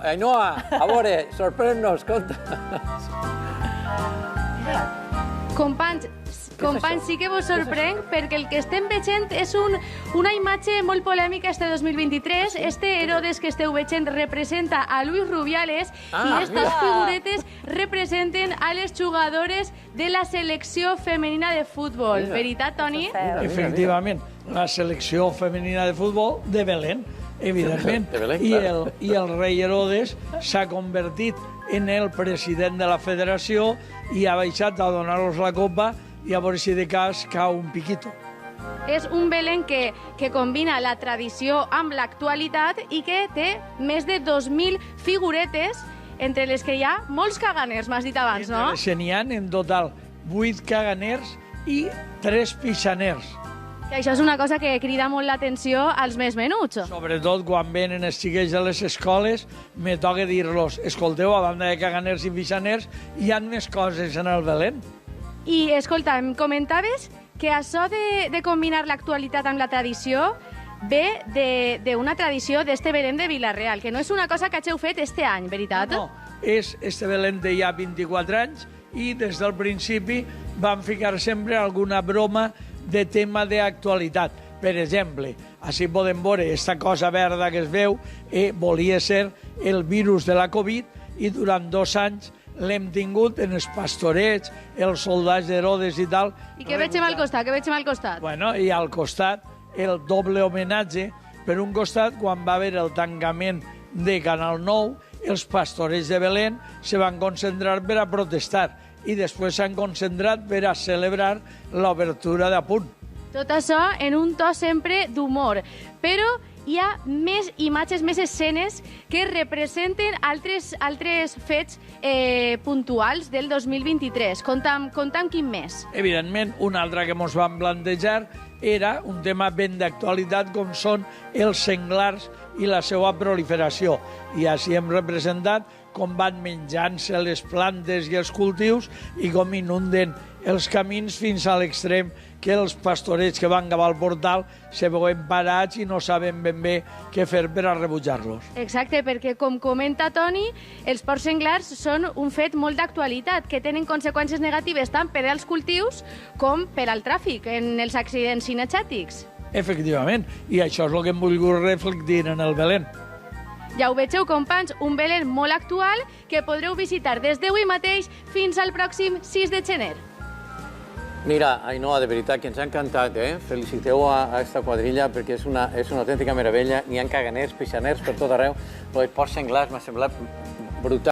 Ainhoa, a veure, sorprèn-nos, conta. Companys, sí que vos sorprenc perquè el que estem veient és una imatge molt polèmica este 2023. Este Herodes que esteu veient representa a Luis Rubiales i estas figuretes representen a les jugadores de la selecció femenina de futbol. Veritat, Toni? Efectivament, la selecció femenina de futbol de Belén, evidentment. I el rei Herodes s'ha convertit en el president de la federació i ha baixat a donar-los la copa i a veure si de cas cau un piquito. És un Belén que combina la tradició amb l'actualitat i que té més de 2.000 figuretes, entre les que hi ha molts caganers, m'has dit abans, no? Se n'hi ha en total 8 caganers i 3 pixaners. I això és una cosa que crida molt l'atenció als més menuts. Sobretot quan venen els xiquets a les escoles, me toca dir-los, escolteu, a banda de caganers i pixaners, hi ha més coses en el Belén. I, escolta, em comentaves que això de combinar l'actualitat amb la tradició ve d'una tradició d'este Belén de Vila-real, que no és una cosa que hàgiu fet este any, veritat? No, este Belén té ja 24 anys i des del principi van ficar sempre alguna broma de tema d'actualitat. Per exemple, així podem veure aquesta cosa verda que es veu, volia ser el virus de la Covid i durant 2 anys l'hem tingut en els pastorets, els soldats d'Herodes i tal. I què veiem al costat? Què veiem al costat? Bueno, i al costat el doble homenatge. Per un costat, quan va haver el tancament de Canal 9, els pastorets de Belén se van concentrar per a protestar i després s'han concentrat per a celebrar l'obertura de Punt. Tot això en un to sempre d'humor, però hi ha més imatges, més escenes que representen altres fets puntuals del 2023. Conta'm quin més. Evidentment, un altre que ens vam plantejar era un tema ben d'actualitat com són els senglars i la seva proliferació. I així hem representat com van menjant-se les plantes i els cultius i com inunden els camins fins a l'extrem que els pastorets que van cap al portal se veuen parats i no saben ben bé què fer per a rebutjar-los. Exacte, perquè com comenta Toni, els porcs senglars són un fet molt d'actualitat, que tenen conseqüències negatives tant per als cultius com per al tràfic, en els accidents cinegètics. Efectivament, i això és el que hem volgut reflectir en el Belén. Ja ho vegeu, companys, un Belén molt actual que podreu visitar des d'avui mateix fins al pròxim 6 de gener. Mira, Ainhoa, de veritat que ens ha encantat, Feliciteu a esta quadrilla perquè és una autèntica meravella. N'hi ha caganers, pixaners per tot arreu, però els porcs senglars m'ha semblat brutal.